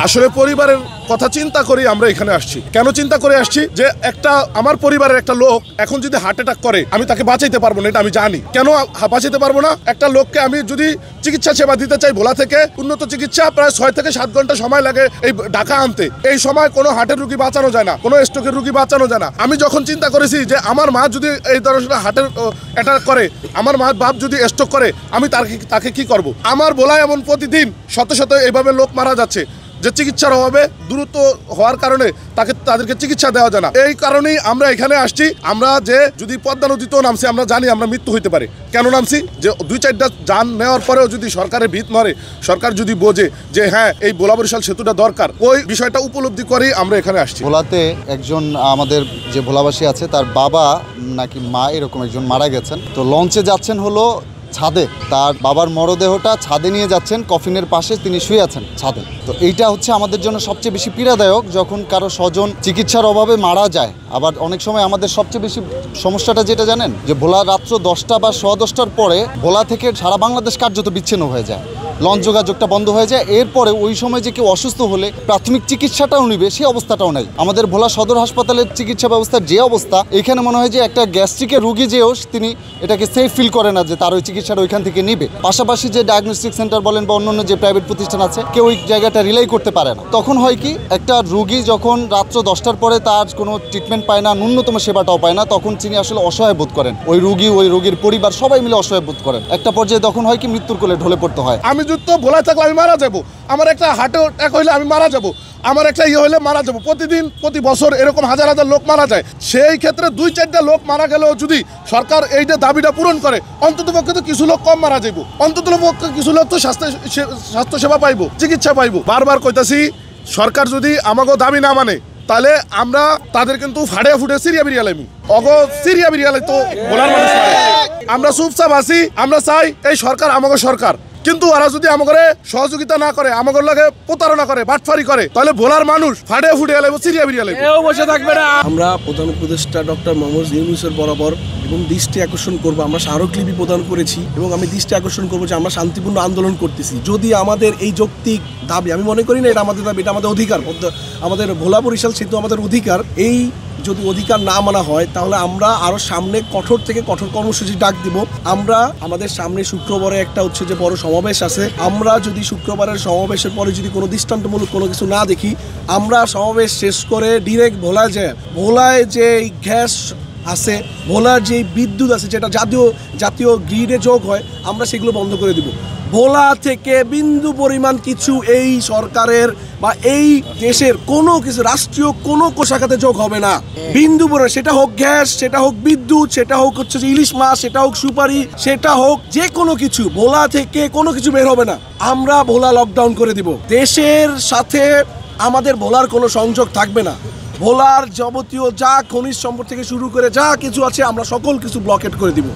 আসলে পরিবারের কথা চিন্তা করে আমরা এখানে আসছি। কেন চিন্তা করে আসছি যে একটা আমার পরিবারের একটা লোক এখন যদি হার্ট অ্যাটাক করে আমি তাকে বাঁচাইতে পারবো না, এটা আমি জানি। কেন বাঁচাইতে পারবো না? একটা লোককে আমি যদি চিকিৎসা সেবা দিতে চাই ভোলা থেকে, উন্নত চিকিৎসা প্রায় 6 থেকে 7 ঘন্টা সময় লাগে এই ঢাকা আনতে। এই সময় কোনো হার্টের রুগী বাঁচানো যায় না, কোনো স্ট্রোকের রুগী বাঁচানো যায় না। আমি যখন চিন্তা করেছি যে আমার মা যদি এই ধরনের হার্টের অ্যাটাক করে, আমার মা বাপ যদি স্ট্রোক করে, আমি তাকে কি করব? আমার ভোলায় এমন প্রতিদিন শত শত এইভাবে লোক মারা যাচ্ছে যে চিকিৎসার অভাবে, দ্রুত হওয়ার কারণে তাদেরকে চিকিৎসা দেওয়া যায় না। এই কারণেই আমরা এখানে আসছি। আমরা যে যদি পদ্মা নদীতেও নামছি, আমরা জানি আমরা মৃত্যু হইতে পারে। কেন নামছি? যে 2-4টা যান নেওয়ার পরেও যদি সরকারের ভিত নড়ে, সরকার যদি বোঝে যে হ্যাঁ এই ভোলা বরিশাল সেতুটা দরকার, ওই বিষয়টা উপলব্ধি করেই আমরা এখানে আসছি। ভোলাতে একজন আমাদের যে ভোলাবাসী আছে তার বাবা নাকি মা এরকম একজন মারা গেছেন। তো লঞ্চে যাচ্ছেন হলো ছাদে, তার বাবার মরদেহটা ছাদে নিয়ে যাচ্ছেন, কফিনের পাশে তিনি শুয়ে আছেন ছাদে। তো এইটা হচ্ছে আমাদের জন্য সবচেয়ে বেশি পীড়াদায়ক, যখন কারো স্বজন চিকিৎসার অভাবে মারা যায়। আবার অনেক সময় আমাদের সবচেয়ে বেশি সমস্যাটা যেটা জানেন, যে ভোলা রাত্র 10টা বা 10:15টার পরে ভোলা থেকে সারা বাংলাদেশ কার্যত বিচ্ছিন্ন হয়ে যায়, লঞ্চ যোগাযোগটা বন্ধ হয়ে যায়। এরপরে ওই সময় যে কেউ অসুস্থ হলে প্রাথমিক চিকিৎসাটাও নিবে সেই অবস্থাটাও নাই। আমাদের ভোলা সদর হাসপাতালের চিকিৎসা ব্যবস্থার যে অবস্থা, এখানে মনে হয় যে একটা গ্যাস্ট্রিকের রুগী যেও তিনি এটাকে সেফ ফিল করে না যে তার ওই চিকিৎসাটা ওইখান থেকে নিবে। পাশাপাশি যে ডায়াগনস্টিক সেন্টার বলেন বা অন্যান্য যে প্রাইভেট প্রতিষ্ঠান আছে, কেউ ওই জায়গাটা রিলাই করতে পারে না। তখন হয় কি, একটা রুগী যখন রাত্র 10টার পরে তার কোনো ট্রিটমেন্ট পায় না, ন্যূনতম সেবাটাও পায় না, তখন তিনি আসলে অসহায় বোধ করেন। ওই রুগী, ওই রোগীর পরিবার সবাই মিলে অসহায় বোধ করেন। একটা পর্যায়ে তখন হয় কি, মৃত্যুর কোলে ঢলে পড়তে হয়। আমি যদি ভোলায় থাকলে আমি মারা যাবো, আমার একটা হার্ট অ্যাটাক হইলে আমি মারা যাবো, আমার একটা হইলে মারা যাবো। প্রতিদিন প্রতি বছর এরকম হাজার হাজার লোক মারা যায়। সেই ক্ষেত্রে 2-4টা লোক মারা গেলেও যদি সরকার এইটা দাবিটা পূরণ করে, অন্তত পক্ষে তো কিছু লোক কম মারা যাইব, অন্তত পক্ষে কিছু লোক তো স্বাস্থ্য সেবা পাইব, চিকিৎসা পাইব। বারবার কইতাছি, সরকার যদি আমাকে দাবি না মানে তাহলে আমরা তাদের কিন্তু ফাড়ে ফুটে সিরিয়া বিরিয়ালাইমু। সিরিয়া বিরিয়ালাই তো ভোলার মানুষ পারে। আমরা চুপচাপ আছি। আমরা চাই এই সরকার আমাকে সরকার, কিন্তু ওরা যদি আমাকে সহযোগিতা না করে, আমাকে লাগে প্রতারণা করে, বাটফারি করে, তাহলে ভোলার মানুষ ফাড়ে ফুটে এলাইব, সিরিয়া বিরিয়া লাগবে, কেউ বসে থাকবে না। আমরা প্রধান উপদেষ্টা ডক্টর মোহাম্মদ ইউনূসের বরাবর এবং দৃষ্টি আকর্ষণ করব, আমরা স্মারকলিপি প্রদান করেছি এবং আমি দৃষ্টি আকর্ষণ করবো যে আমরা শান্তিপূর্ণ আন্দোলন করতেছি। যদি আমাদের এই যৌক্তিক দাবি, আমি মনে করি না এটা আমাদের দাবি, এটা আমাদের অধিকার, আমাদের ভোলা বরিশাল সেতু আমাদের অধিকার। এই যদি অধিকার না মানা হয় তাহলে আমরা আরো সামনে কঠোর থেকে কঠোর কর্মসূচি ডাক দিব। আমরা আমাদের সামনে শুক্রবারে একটা হচ্ছে যে বড় সমাবেশ আছে। আমরা যদি শুক্রবারের সমাবেশের পরে যদি কোনো দৃষ্টান্তমূলক কোনো কিছু না দেখি, আমরা সমাবেশ শেষ করে ডিরেক্ট ভোলায় যে গ্যাস আছে, ভোলার যে বিদ্যুৎ আছে, যেটা জাতীয় গ্রিডে যোগ হয়, আমরা সেগুলো বন্ধ করে দিব। ভোলা থেকে বিন্দু পরিমাণ কিছু এই সরকারের বা এই দেশের কোনো কিছু রাষ্ট্রীয় কোনো কোষাখাতে যোগ হবে না। বিন্দু পরিমাণ, সেটা হোক গ্যাস, সেটা হোক বিদ্যুৎ, সেটা হোক হচ্ছে যে ইলিশ মাছ, সেটা হোক সুপারি, সেটা হোক যে কোনো কিছু, ভোলা থেকে কোনো কিছু বের হবে না। আমরা ভোলা লকডাউন করে দিব। দেশের সাথে আমাদের ভোলার কোনো সংযোগ থাকবে না। ভোলার যাবতীয় যা খনিজ সম্পদ থেকে শুরু করে যা কিছু আছে, আমরা সকল কিছু ব্লকেট করে দিব।